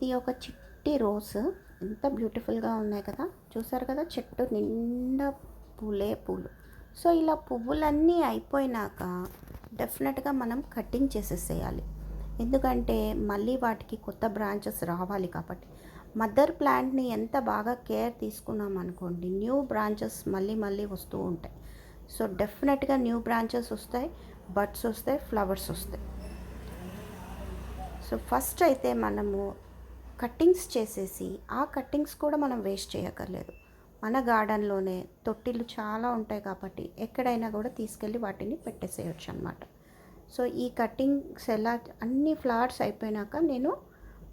ఇది ఒక చిట్టి రోస్ ఎంత బ్యూటిఫుల్గా ఉన్నాయి కదా. చూసారు కదా, చెట్టు నిండా పూలే పూలు. సో ఇలా పువ్వులన్నీ అయిపోయినాక డెఫినెట్గా మనం కటింగ్ చేసేసేయాలి. ఎందుకంటే మళ్ళీ వాటికి కొత్త బ్రాంచెస్ రావాలి కాబట్టి. మదర్ ప్లాంట్ని ఎంత బాగా కేర్ తీసుకున్నాం అనుకోండి, న్యూ బ్రాంచెస్ మళ్ళీ మళ్ళీ వస్తూ ఉంటాయి. సో డెఫినెట్గా న్యూ బ్రాంచెస్ వస్తాయి, బడ్స్ వస్తాయి, ఫ్లవర్స్ వస్తాయి. సో ఫస్ట్ అయితే మనము కట్టింగ్స్ చేసేసి, ఆ కట్టింగ్స్ కూడా మనం వేస్ట్ చేయక్కర్లేదు. మన గార్డెన్లోనే తొట్టిలు చాలా ఉంటాయి కాబట్టి ఎక్కడైనా కూడా తీసుకెళ్ళి వాటిని పెట్టేసేయచ్చు అనమాట. సో ఈ కట్టింగ్స్ ఎలా అన్ని ఫ్లవర్స్ అయిపోయినాక నేను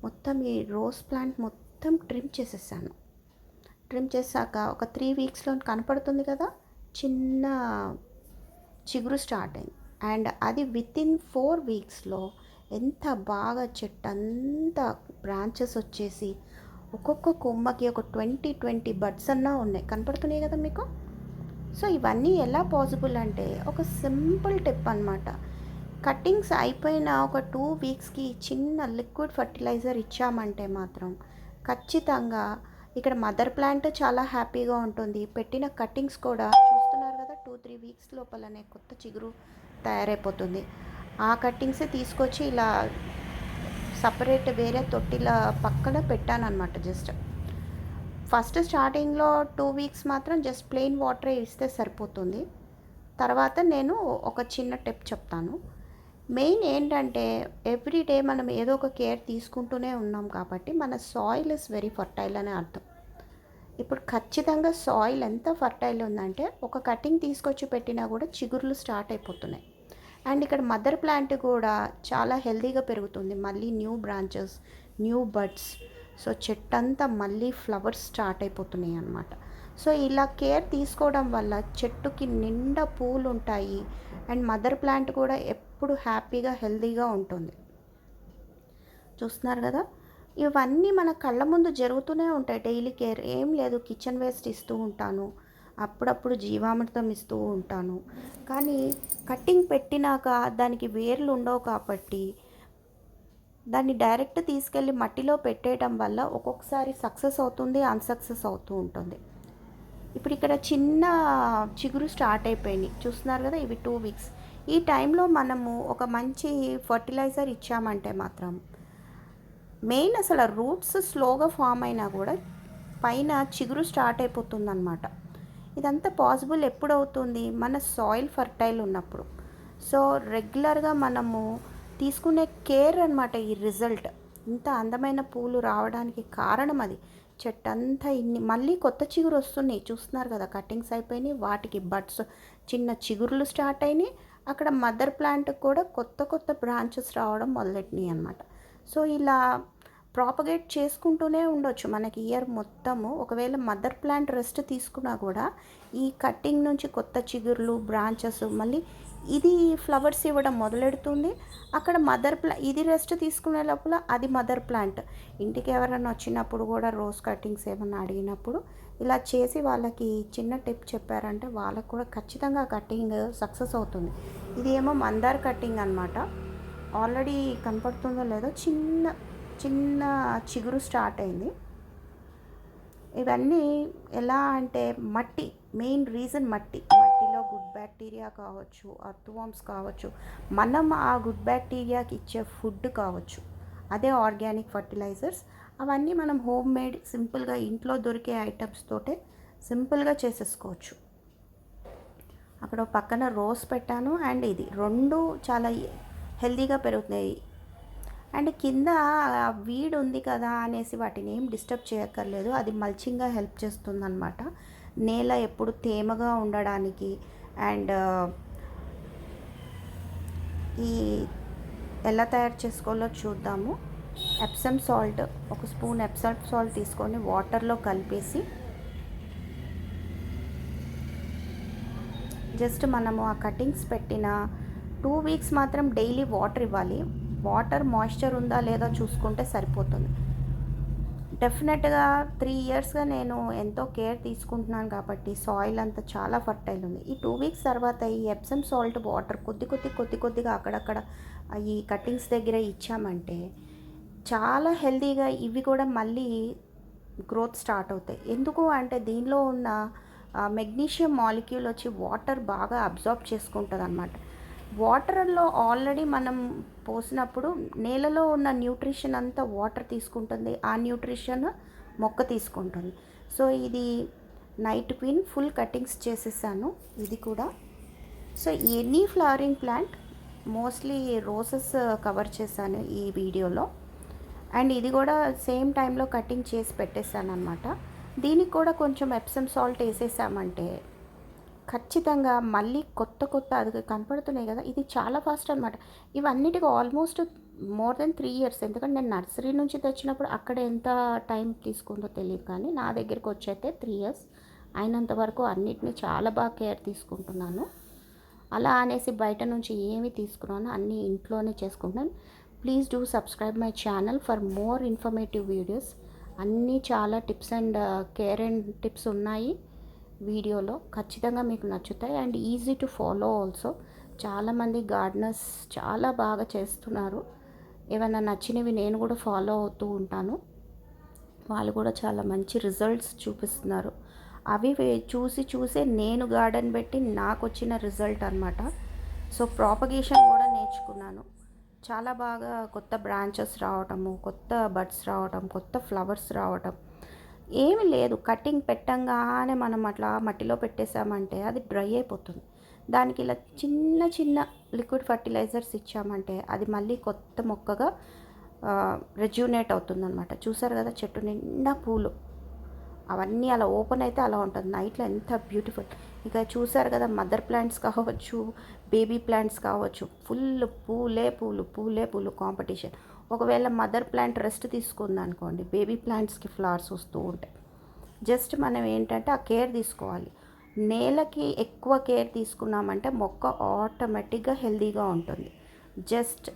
మొత్తం ఈ రోజ్ ప్లాంట్ మొత్తం ట్రిమ్ చేసేసాను. ట్రిమ్ చేశాక ఒక 3 వీక్స్లో కనపడుతుంది కదా, చిన్న చిగురు స్టార్ట్ అయింది. అండ్ అది వితిన్ 4 వీక్స్లో ఎంత బాగా చెట్టు అంతా బ్రాంచెస్ వచ్చేసి ఒక్కొక్క కొమ్మకి ఒక 20 బడ్స్ అన్నా ఉన్నాయి, కనపడుతున్నాయి కదా మీకు. సో ఇవన్నీ ఎలా పాసిబుల్ అంటే ఒక సింపుల్ టిప్ అనమాట. కట్టింగ్స్ అయిపోయిన ఒక 2 వీక్స్కి చిన్న లిక్విడ్ ఫర్టిలైజర్ ఇచ్చామంటే మాత్రం ఖచ్చితంగా ఇక్కడ మదర్ ప్లాంట్ చాలా హ్యాపీగా ఉంటుంది. పెట్టిన కట్టింగ్స్ కూడా చూస్తున్నారు కదా, 2-3 వీక్స్ లోపలనే కొత్త చిగురు తయారైపోతుంది. ఆ కట్టింగ్సే తీసుకొచ్చి ఇలా సపరేట్ వేరే తొట్టిల పక్కన పెట్టాను అనమాట. జస్ట్ ఫస్ట్ స్టార్టింగ్లో 2 వీక్స్ మాత్రం జస్ట్ ప్లెయిన్ వాటరే ఇస్తే సరిపోతుంది. తర్వాత నేను ఒక చిన్న టిప్ చెప్తాను. మెయిన్ ఏంటంటే ఎవ్రీడే మనం ఏదో ఒక కేర్ తీసుకుంటూనే ఉన్నాం కాబట్టి మన సాయిల్ ఇస్ వెరీ ఫర్టైల్ అనే అర్థం. ఇప్పుడు ఖచ్చితంగా సాయిల్ ఎంత ఫర్టైల్ ఉందంటే ఒక కటింగ్ తీసుకొచ్చి పెట్టినా కూడా చిగుర్లు స్టార్ట్ అయిపోతున్నాయి. అండ్ ఇక్కడ మదర్ ప్లాంట్ కూడా చాలా హెల్తీగా పెరుగుతుంది, మళ్ళీ new branches, new buds. So చెట్టంతా మళ్ళీ ఫ్లవర్స్ స్టార్ట్ అయిపోతున్నాయి అన్నమాట. సో ఇలా కేర్ తీసుకోవడం వల్ల చెట్టుకి నిండా పూలు ఉంటాయి అండ్ మదర్ ప్లాంట్ కూడా ఎప్పుడు హ్యాపీగా హెల్తీగా ఉంటుంది. చూస్తున్నారు కదా, ఇవన్నీ మన కళ్ళ ముందు జరుగుతూనే ఉంటాయి. డైలీ కేర్ ఏం లేదు, కిచెన్ వేస్ట్ ఇస్తూ ఉంటాను, అప్పుడప్పుడు జీవామృతం ఇస్తూ ఉంటాను. కానీ కట్టింగ్ పెట్టినాక దానికి వేర్లు ఉండవు కాబట్టి దాన్ని డైరెక్ట్ తీసుకెళ్ళి మట్టిలో పెట్టేయడం వల్ల ఒక్కొక్కసారి సక్సెస్ అవుతుంది, అన్సక్సెస్ అవుతూ ఉంటుంది. ఇప్పుడు ఇక్కడ చిన్న చిగురు స్టార్ట్ అయిపోయినాయి, చూస్తున్నారు కదా, ఇవి 2 వీక్స్. ఈ టైంలో మనము ఒక మంచి ఫర్టిలైజర్ ఇచ్చామంటే మాత్రం మెయిన్ అసలు రూట్స్ స్లోగా ఫామ్ అయినా కూడా పైన చిగురు స్టార్ట్ అయిపోతుందన్నమాట. ఇదంతా పాసిబుల్ ఎప్పుడవుతుంది, మన సాయిల్ ఫర్టైల్ ఉన్నప్పుడు. సో రెగ్యులర్గా మనము తీసుకునే కేర్ అనమాట ఈ రిజల్ట్. ఇంత అందమైన పూలు రావడానికి కారణం అది. చెట్టంతా ఇన్ని మళ్ళీ కొత్త చిగురు వస్తున్నాయి, చూస్తున్నారు కదా, కటింగ్స్ అయిపోయినాయి, వాటికి బడ్స్ చిన్న చిగురులు స్టార్ట్ అయినాయి. అక్కడ మదర్ ప్లాంట్ కూడా కొత్త బ్రాంచెస్ రావడం మొదలెట్టినాయి అనమాట. సో ఇలా ప్రాపగేట్ చేసుకుంటూనే ఉండొచ్చు మనకి ఇయర్ మొత్తము. ఒకవేళ మదర్ ప్లాంట్ రెస్ట్ తీసుకున్నా కూడా ఈ కట్టింగ్ నుంచి కొత్త చిగుర్లు, బ్రాంచెస్, మళ్ళీ ఇది ఫ్లవర్స్ ఇవ్వడం మొదలెడుతుంది. అక్కడ ఇది రెస్ట్ తీసుకునే లోపల అది మదర్ ప్లాంట్. ఇంటికి ఎవరైనా వచ్చినప్పుడు కూడా రోజ్ కటింగ్స్ ఏమైనా అడిగినప్పుడు ఇలా చేసి వాళ్ళకి చిన్న టిప్ చెప్పారంటే వాళ్ళకు కూడా ఖచ్చితంగా కటింగ్ సక్సెస్ అవుతుంది. ఇది ఏమో మందార్ కటింగ్ అనమాట. ఆల్రెడీ కనపడుతుందో లేదో చిన్న చిగురు స్టార్ట్ అయింది. ఇవన్నీ ఎలా అంటే మట్టి, మెయిన్ రీజన్ మట్టిలో గుడ్ బ్యాక్టీరియా కావచ్చు, అర్త్వామ్స్ కావచ్చు, మనం ఆ గుడ్ బ్యాక్టీరియాకి ఇచ్చే ఫుడ్ కావచ్చు, అదే ఆర్గానిక్ ఫర్టిలైజర్స్. అవన్నీ మనం హోమ్ మేడ్ సింపుల్గా ఇంట్లో దొరికే ఐటమ్స్ తోటే సింపుల్గా చేసేసుకోవచ్చు. అక్కడ పక్కన రోజ్ పెట్టాను అండ్ ఇది రెండు చాలా హెల్తీగా పెరుగుతున్నాయి. అండ్ కింద వీడ్ ఉంది కదా అనేసి వాటిని ఏం డిస్టర్బ్ చేయక్కర్లేదు, అది మల్చింగ్గా హెల్ప్ చేస్తుంది అనమాట. నేల ఎప్పుడు తేమగా ఉండడానికి. అండ్ ఈ ఎలా తయారు చేసుకోవాలో చూద్దాము. ఎప్సమ్ సాల్ట్, ఒక స్పూన్ ఎప్సమ్ సాల్ట్ తీసుకొని వాటర్లో కలిపేసి జస్ట్ మనము ఆ కటింగ్స్ పెట్టిన 2 వీక్స్ మాత్రం డైలీ వాటర్ ఇవ్వాలి. వాటర్ మాయిశ్చర్ ఉందా లేదా చూసుకుంటే సరిపోతుంది. డెఫినెట్గా 3 ఇయర్స్గా నేను ఎంతో కేర్ తీసుకుంటున్నాను కాబట్టి సాయిల్ అంతా చాలా ఫర్టైల్ ఉంది. ఈ 2 వీక్స్ తర్వాత ఈ ఎప్సమ్ సాల్ట్ వాటర్ కొద్దిగా అక్కడక్కడ ఈ కటింగ్స్ దగ్గర ఇచ్చామంటే చాలా హెల్తీగా ఇవి కూడా మళ్ళీ గ్రోత్ స్టార్ట్ అవుతాయి. ఎందుకు అంటే దీనిలో ఉన్న మెగ్నీషియం మాలిక్యూల్ వచ్చి వాటర్ బాగా అబ్జార్బ్ చేసుకుంటుందన్నమాట. వాటర్లో ఆల్రెడీ మనం పోసినప్పుడు నేలలో ఉన్న న్యూట్రిషన్ అంతా వాటర్ తీసుకుంటుంది, ఆ న్యూట్రిషన్ మొక్క తీసుకుంటుంది. సో ఇది నైట్ క్వీన్ ఫుల్ కటింగ్స్ చేసేసాను ఇది కూడా. So any flowering plant, mostly roses cover చేశాను ఈ వీడియోలో. అండ్ ఇది కూడా సేమ్ టైంలో కటింగ్ చేసి పెట్టేశాను అనమాట. దీనికి కూడా కొంచెం ఎప్సమ్ సాల్ట్ వేసేసామంటే ఖచ్చితంగా మళ్ళీ కొత్త కొత్త అది కనపడుతున్నాయి కదా, ఇది చాలా ఫాస్ట్ అనమాట. ఇవన్నిటికీ ఆల్మోస్ట్ మోర్ దెన్ 3 years. ఎందుకంటే నేను నర్సరీ నుంచి తెచ్చినప్పుడు అక్కడ ఎంత టైం తీసుకుందో తెలియదు, కానీ నా దగ్గరికి వచ్చైతే 3 years అయినంత వరకు అన్నిటినీ చాలా బాగా కేర్ తీసుకుంటున్నాను. అలా అనేసి బయట నుంచి ఏమి తీసుకున్నాను, అన్నీ ఇంట్లోనే చేసుకుంటున్నాను. Please do subscribe my channel for more informative videos. అన్నీ చాలా tips and care and tips ఉన్నాయి వీడియోలో, ఖచ్చితంగా మీకు నచ్చుతాయి. And easy to follow also. చాలామంది గార్డెనర్స్ చాలా బాగా చేస్తున్నారు. ఏమైనా నచ్చినవి నేను కూడా ఫాలో అవుతూ ఉంటాను, వాళ్ళు కూడా చాలా మంచి రిజల్ట్స్ చూపిస్తున్నారు. అవి చూసే నేను గార్డెన్ పెట్టి నాకు వచ్చిన రిజల్ట్ అనమాట. సో ప్రాపగేషన్ కూడా నేర్చుకున్నాను. చాలా బాగా కొత్త బ్రాంచెస్ రావటము, కొత్త బడ్స్ రావటం, కొత్త ఫ్లవర్స్ రావటం. ఏమి లేదు, కటింగ్ పెట్టంగానే మనం అట్లా మట్టిలో పెట్టేసామంటే అది డ్రై అయిపోతుంది. దానికి ఇలా చిన్న చిన్న లిక్విడ్ ఫర్టిలైజర్స్ ఇచ్చామంటే అది మళ్ళీ కొత్త మొక్కగా రెజ్యూనేట్ అవుతుందన్నమాట. చూసారు కదా చెట్టు నిండా పూలు, అవన్నీ అలా ఓపెన్ అయితే అలా ఉంటుంది నైట్లో, ఎంత బ్యూటిఫుల్. ఇక చూసారు కదా మదర్ ప్లాంట్స్ కావచ్చు, బేబీ ప్లాంట్స్ కావచ్చు, ఫుల్ పూలే పూలు పూలే పూలు కాంపిటీషన్. ఒకవేళ మదర్ ప్లాంట్ రెస్ట్ తీసుకుంది అనుకోండి, బేబీ ప్లాంట్స్కి ఫ్లవర్స్ వస్తూ ఉంటాయి. జస్ట్ మనం ఏంటంటే ఆ కేర్ తీసుకోవాలి. నేలకి ఎక్కువ కేర్ తీసుకున్నామంటే మొక్క ఆటోమేటిక్గా హెల్తీగా ఉంటుంది. జస్ట్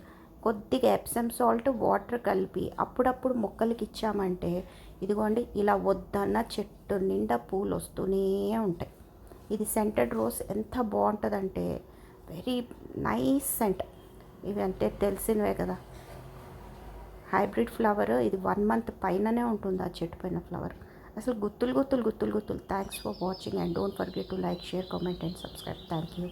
కొద్దిగా ఎప్సమ్ సాల్ట్ వాటర్ కలిపి అప్పుడప్పుడు మొక్కలకి ఇచ్చామంటే ఇదిగోండి ఇలా వద్దన్న చెట్టు నిండా పూలు వస్తూనే ఉంటాయి. ఇది సెంటెడ్ రోజ్ ఎంత బాగుంటుందంటే వెరీ నైస్ సెంట్. ఇవి అంటే తెలిసినవే కదా, హైబ్రిడ్ ఫ్లవర్. ఇది 1 month పైననే ఉంటుంది ఆ చెట్టు పైన ఫ్లవర్. అసలు గుత్తులు గుత్తులు గుత్తులు గుత్తులు. Thanks for watching and don't forget to like, share, comment and subscribe. Thank you.